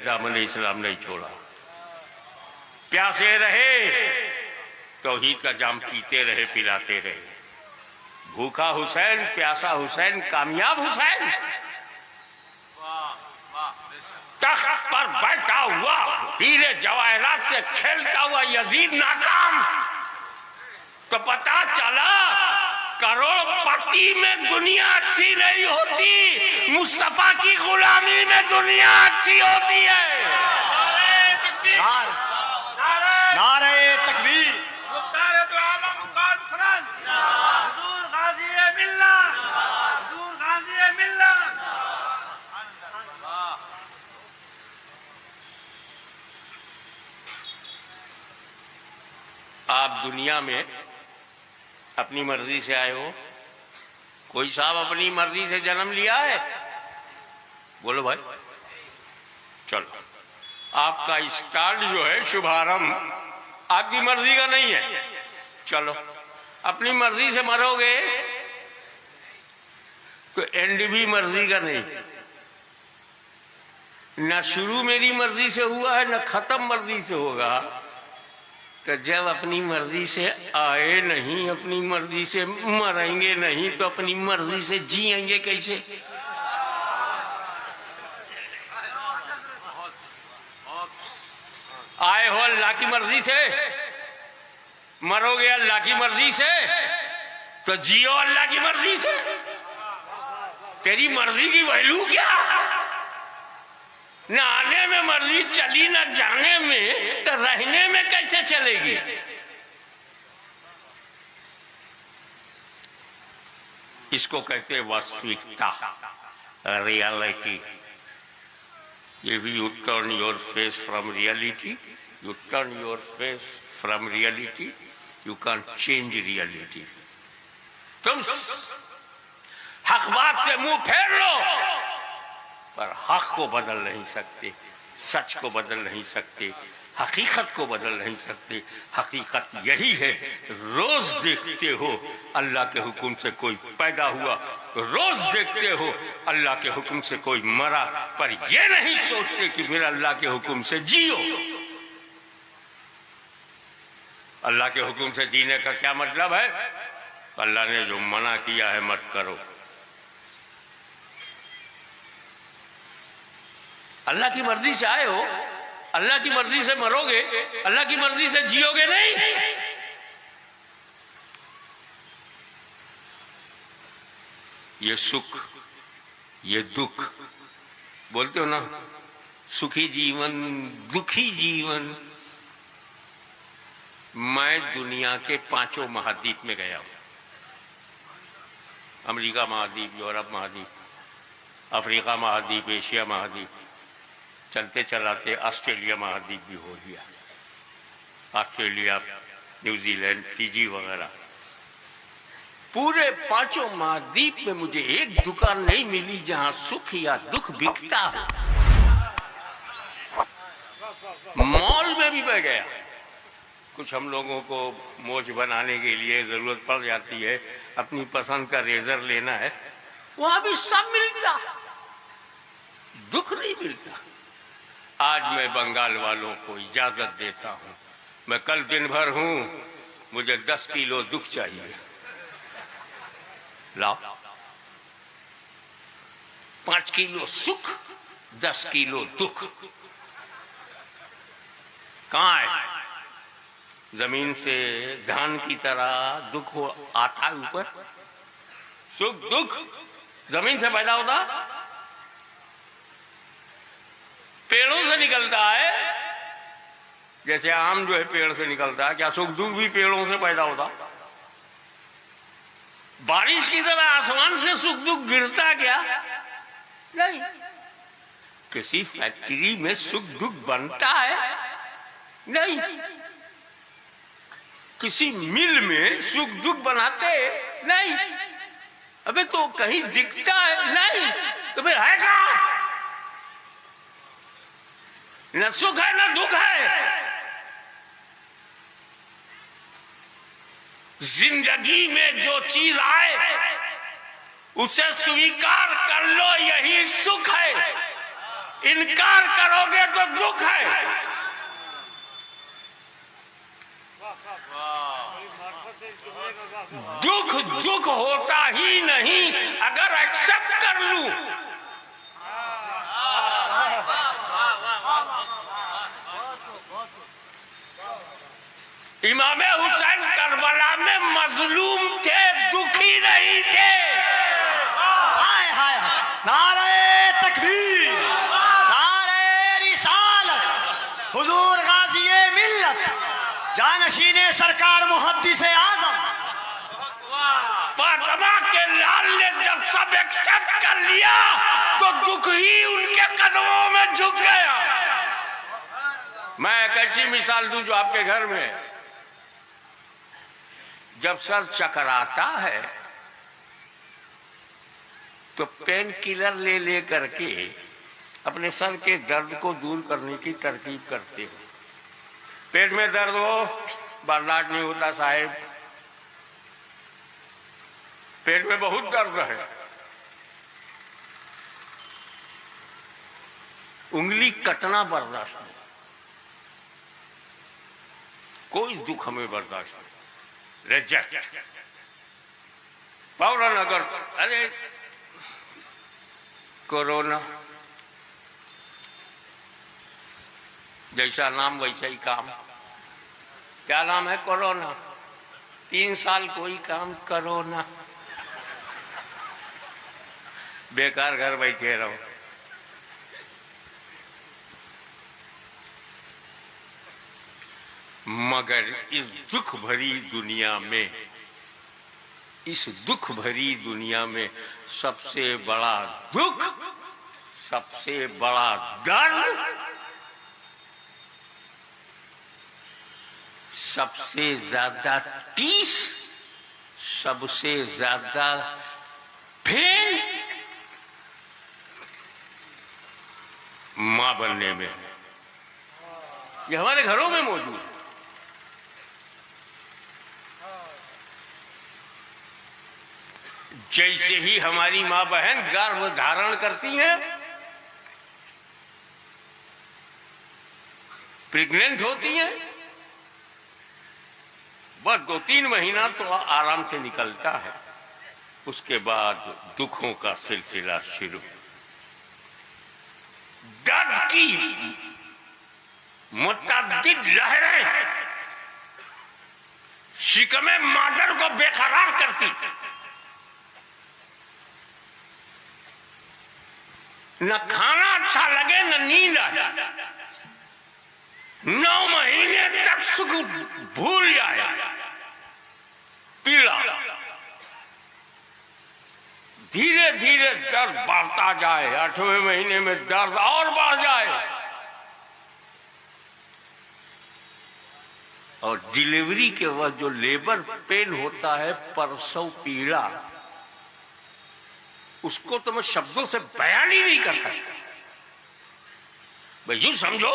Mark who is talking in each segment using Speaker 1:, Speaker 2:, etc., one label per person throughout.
Speaker 1: दामन इस्लाम नहीं छोड़ा। प्यासे रहे तौहीद का जाम पीते रहे, पिलाते रहे। भूखा हुसैन, प्यासा हुसैन, कामयाब हुसैन। तख्त पर बैठा हुआ हीरे जवाहरात से खेलता हुआ यजीद नाकाम। तो पता चला करोड़पति में दुनिया अच्छी नहीं होती, मुस्तफा की गुलामी में दुनिया अच्छी होती है।
Speaker 2: नारे तकबीर।
Speaker 1: आप दुनिया में अपनी मर्जी से आए हो? कोई साहब अपनी मर्जी से जन्म लिया है? बोलो भाई। चलो, आपका स्टार्ट जो है, शुभारंभ आपकी मर्जी का नहीं है। चलो, अपनी मर्जी से मरोगे तो एंड भी मर्जी का नहीं। ना शुरू मेरी मर्जी से हुआ है, ना खत्म मर्जी से होगा। तो जब अपनी मर्जी से आए नहीं, अपनी मर्जी से मरेंगे नहीं, तो अपनी मर्जी से जिएंगे कैसे? आए हो अल्लाह की मर्जी से, मरोगे अल्लाह की मर्जी से, तो जियो अल्लाह की मर्जी से। तेरी मर्जी की वैल्यू क्या? न आने में मर्जी चली, न जाने में, तो रहने में कैसे चलेगी? इसको कहते हैं वास्तविकता, reality. If you turn your face from reality, you turn your face from reality, you can't change reality. तुम हक बात से मुंह फेर लो, पर हक को बदल नहीं सकते, सच को बदल नहीं सकते, हकीकत को बदल नहीं सकते। हकीकत यही है, रोज देखते हो अल्लाह के हुक्म से कोई पैदा हुआ, रोज देखते हो अल्लाह के हुक्म से कोई मरा, पर यह नहीं सोचते कि फिर अल्लाह के हुक्म से जियो। अल्लाह के हुक्म से जीने का क्या मतलब है? अल्लाह ने जो मना किया है मत करो। अल्लाह की मर्जी से आए हो, अल्लाह की मर्जी से मरोगे, अल्लाह की मर्जी से जियोगे नहीं। ये सुख, ये दुख, बोलते हो ना, सुखी जीवन, दुखी जीवन। मैं दुनिया के 5 महाद्वीप में गया हूं। अमेरिका महाद्वीप, यूरोप महाद्वीप, अफ्रीका महाद्वीप, एशिया महाद्वीप, चलते चलाते ऑस्ट्रेलिया महाद्वीप भी हो गया। ऑस्ट्रेलिया, न्यूजीलैंड, फिजी वगैरह, पूरे 5 महाद्वीप में मुझे एक दुकान नहीं मिली जहां सुख या दुख बिकता हो। मॉल में भी मैं गया, कुछ हम लोगों को मोछ बनाने के लिए जरूरत पड़ जाती है, अपनी पसंद का रेजर लेना है, वहां भी सब मिलता, दुख नहीं मिलता। आज मैं बंगाल वालों को इजाजत देता हूं, मैं कल दिन भर हूं, मुझे 10 किलो दुख चाहिए, लाओ। 5 किलो सुख, 10 किलो दुख कहां है? जमीन से धान की तरह दुख आता है ऊपर। सुख दुख जमीन से पैदा होता, पेड़ों से निकलता है। जैसे आम जो है पेड़ से निकलता है, क्या सुख दुख भी पेड़ों से पैदा होता? बारिश की तरह आसमान से सुख दुख गिरता क्या? नहीं। किसी फैक्ट्री में सुख दुख बनता है? नहीं। किसी मिल में सुख दुख बनाते? नहीं। अबे तो कहीं दिखता है? नहीं। तो फिर है कहां? न सुख है न दुख है। जिंदगी में जो चीज आए उसे स्वीकार कर लो, यही सुख है। इनकार करोगे तो दुख है। दुख दुख होता ही नहीं अगर एक्सेप्ट कर लूं। इमाम हुसैन करबला में मजलूम थे, दुखी नहीं थे।
Speaker 2: हाय हाय नारे तकबीर, नारे रिसालत, हुजूर गाज़ी मिल्लत, जानशीने सरकार मुहद्दिस आज़म।
Speaker 1: फातिमा के लाल ने जब सब एक्सेप्ट कर लिया तो दुख ही उनके कदमों में झुक गया। मैं एक ऐसी मिसाल दूं जो आपके घर में है। जब सर चकराता है तो पेन किलर ले ले करके अपने सर के दर्द को दूर करने की तरकीब करते हो। पेट में दर्द हो, बर्दाश्त नहीं होता साहेब, पेट में बहुत दर्द है, उंगली कटना बर्दाश्त नहीं, कोई दुख हमें बर्दाश्त नहीं, रिजेक्ट। फौरन अगर अरे कोरोना, जैसा नाम वैसा ही काम। क्या नाम है? कोरोना। 3 साल कोई काम करो ना, बेकार घर बैठे रहो। मगर इस दुख भरी दुनिया में, इस दुख भरी दुनिया में सबसे बड़ा दुख, सबसे बड़ा दर्द, सबसे ज्यादा टीस, सबसे ज्यादा पेन मां बनने में। ये हमारे घरों में मौजूद है। जैसे ही हमारी मां बहन गर्भ धारण करती हैं, प्रेग्नेंट होती हैं, बस 2-3 महीना तो आराम से निकलता है, उसके बाद दुखों का सिलसिला शुरू। दर्द की मुतअद्दिद लहरें शिकमे मादर को बेकरार करती, न खाना अच्छा लगे न नींद आए, 9 महीने तक सुख भूल जाए, पीड़ा, धीरे धीरे दर्द बढ़ता जाए, 8वें महीने में दर्द और बढ़ जाए, और डिलीवरी के वक्त जो लेबर पेन होता है, प्रसव पीड़ा, उसको तो मैं शब्दों से बयान ही नहीं कर सकता। भाई यूं समझो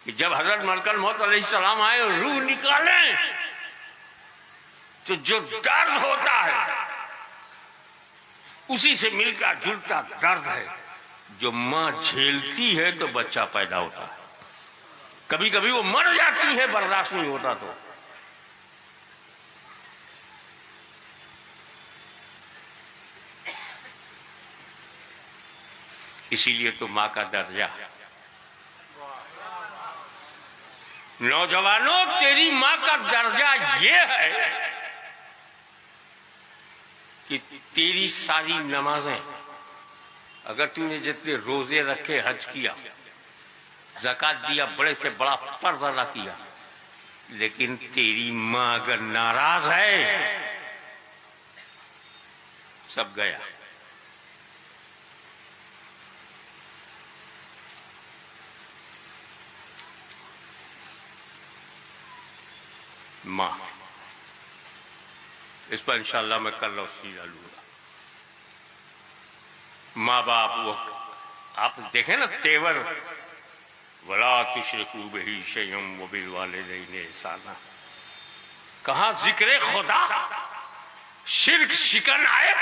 Speaker 1: कि जब हजरत मलकल मौत अलैहिस्सलाम आए और रूह निकालें तो जो दर्द होता है उसी से मिलकर जुलता दर्द है जो मां झेलती है तो बच्चा पैदा होता है। कभी कभी वो मर जाती है, बर्दाश्त नहीं होता तो। इसीलिए तो मां का दर्जा, नौजवानों तेरी मां का दर्जा ये है कि तेरी सारी नमाजें, अगर तूने जितने रोजे रखे, हज किया, ज़कात दिया, बड़े से बड़ा फर्ज अदा किया, लेकिन तेरी मां अगर नाराज है, सब गया। मां, इस पर इंशाअल्लाह मैं कल रोशनी डालूंगा। माँ बाप, वो आप देखें ना तेवर, वला तुशरिकू बिही शैअन व बिल वालिदैनि इहसाना, कहाँ जिक्र खुदा शिर्क शिकन आए।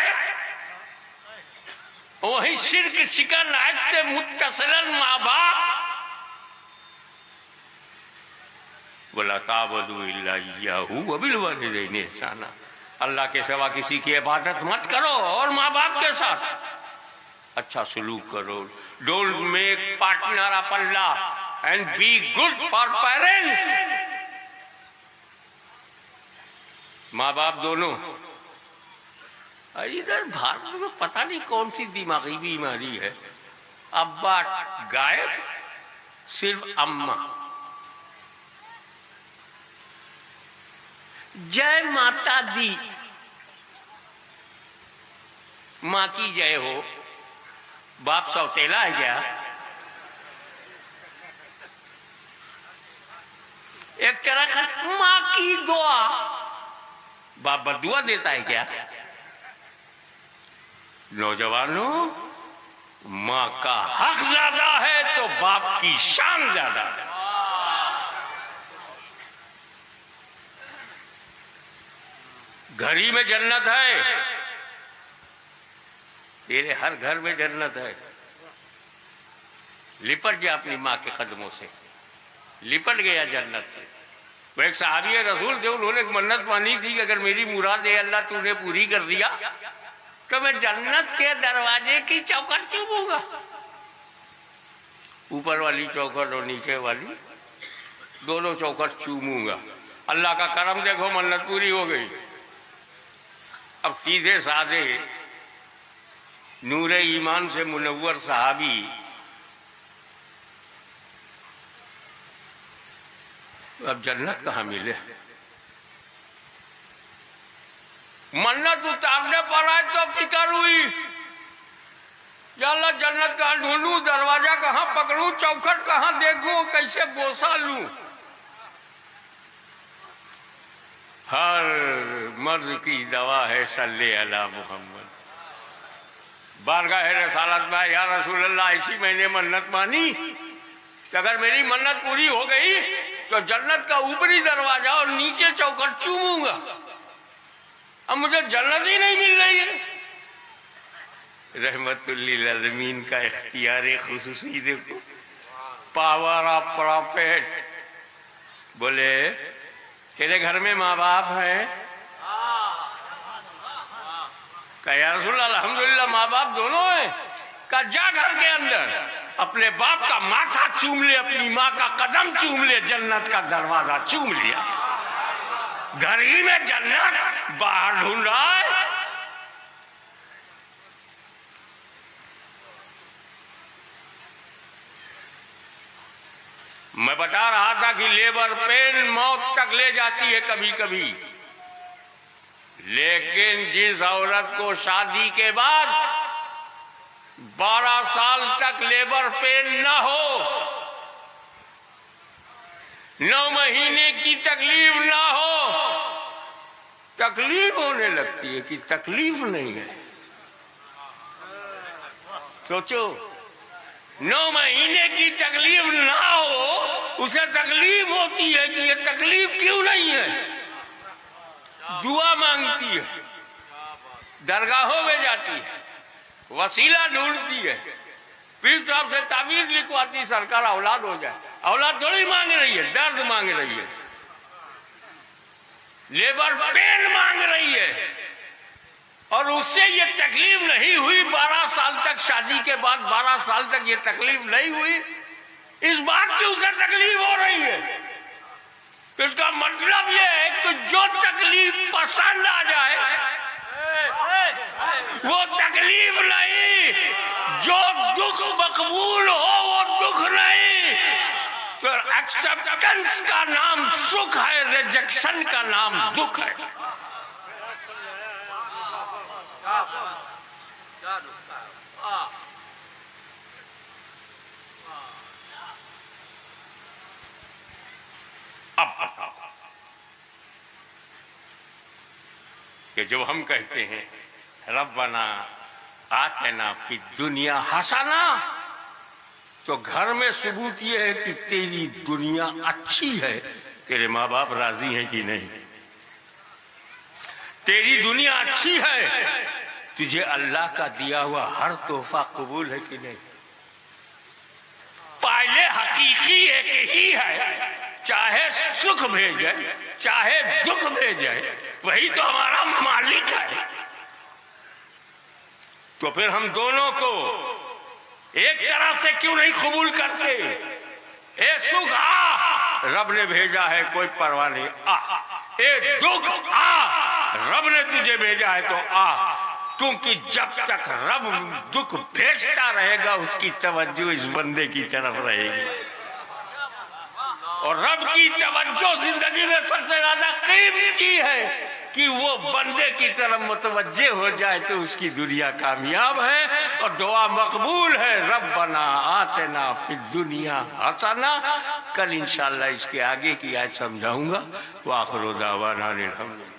Speaker 1: वही शिर्क शिकन आयत से मुत्तसिलन माँ बाप, वला ताबदू इल्ला इय्याहू व बिल वालिदैनि इहसाना, अल्लाह के सिवा किसी की इबादत मत करो और माँ बाप के साथ अच्छा सलूक करो। Don't make partner of Allah and be good for parents. माँ बाप दोनों। इधर भारत में पता नहीं कौन सी दिमागी बीमारी है, अब्बा गायब, सिर्फ अम्मा। जय माता दी, माँ की जय हो। बाप सौतेला है क्या? एक तरह का माँ की दुआ, बाप बदुआ देता है क्या? नौजवानों, माँ का हक ज्यादा है तो बाप की शान ज्यादा है। घर ही में जन्नत है, तेरे हर घर में जन्नत है। लिपट गया अपनी माँ के कदमों से, लिपट गया जन्नत से। वो एक सहाबी रसूल थे, उन्होंने एक मन्नत मानी थी कि अगर मेरी मुराद है अल्लाह तूने पूरी कर दिया तो मैं जन्नत के दरवाजे की चौखट चूमूंगा। ऊपर वाली चौखट और नीचे वाली दोनों चौखट चूमूंगा। अल्लाह का करम देखो, मन्नत पूरी हो गई। अब सीधे साधे नूरे ईमान से मुनव्वर सहाबी अब जन्नत कहाँ मिले? मन्नत उतारने पर आए तो फिक्र हुई, या अल्लाह जन्नत कहाँ ढूंढूं, दरवाजा कहाँ पकड़ूं, चौखट कहाँ देखूं, कैसे बोसा लूं। हर मर्ज की दवा है सल्ले अला मोहम्मद। बारगाह रसालत में, या रसूल अल्लाह ऐसी मैंने मन्नत मानी कि अगर मेरी मन्नत पूरी हो गई तो जन्नत का ऊपरी दरवाजा और नीचे चौखट चूमूंगा। अब मुझे जन्नत ही नहीं मिल रही है। रहमतुल लिल आलमीन का इख्तियार खुसूसी देखो, पावर ऑफ प्रॉफिट। बोले तेरे घर में माँ बाप है? या रसूल अल्हम्दुलिल्लाह माँ बाप दोनों हैं। का जा घर के अंदर अपने बाप का माथा चूम ले, अपनी माँ का कदम चूम ले, जन्नत का दरवाजा चूम लिया। घर ही में जन्नत, बाहर ढूंढ रहा है। मैं बता रहा था कि लेबर पेन मौत तक ले जाती है कभी कभी, लेकिन जिस औरत को शादी के बाद 12 साल तक लेबर पेन न हो, 9 महीने की तकलीफ ना हो, तकलीफ होने लगती है कि तकलीफ नहीं है। सोचो, 9 महीने की तकलीफ ना हो, उसे तकलीफ होती है कि ये तकलीफ क्यों नहीं है। दुआ मांगती है, दरगाहों में जाती है, वसीला ढूंढती है, पीर साहब से तावीज लिखवाती, सरकार औलाद हो जाए। औलाद थोड़ी मांग रही है, दर्द मांग रही है, लेबर पेन मांग रही है। और उससे ये तकलीफ नहीं हुई 12 साल तक, शादी के बाद 12 साल तक ये तकलीफ नहीं हुई, इस बात की उसे तकलीफ हो रही है। तो इसका मतलब ये है कि जो तकलीफ पसंद आ जाए वो तकलीफ नहीं, जो दुख मकबूल हो वो दुख नहीं। फिर एक्सेप्टेंस का नाम सुख है, रिजेक्शन का नाम दुख है। अब बताओ कि जब हम कहते हैं रब्बना आतना फी दुनिया हसना, तो घर में सबूत यह है कि तेरी दुनिया अच्छी है। तेरे माँ बाप राजी हैं कि नहीं? तेरी दुनिया अच्छी है, तुझे अल्लाह का दिया हुआ हर तोहफा कबूल है कि नहीं? पहले हकीकी एक ही है, चाहे सुख भेजे चाहे दुख भेजे, वही तो हमारा मालिक है। तो फिर हम दोनों को एक तरह से क्यों नहीं कबूल करते? ए सुख आ, रब ने भेजा है, कोई परवाह नहीं, आ। ए दुख आ, रब ने तुझे भेजा है तो आ, क्योंकि जब तक रब दुख भेजता रहेगा उसकी तवज्जो इस बंदे की तरफ रहेगी, और रब की तवज्जो जिंदगी में सबसे ज्यादा कीमती है कि वो बंदे की तरफ मुतवज्जे हो जाए तो उसकी दुनिया कामयाब है और दुआ मकबूल है। रब्बना आतना फिद दुनिया हसना। कल इंशाअल्लाह इसके आगे की आयत समझाऊंगा। वाखिरु दावाना अनिल हम्दुलिल्लाह।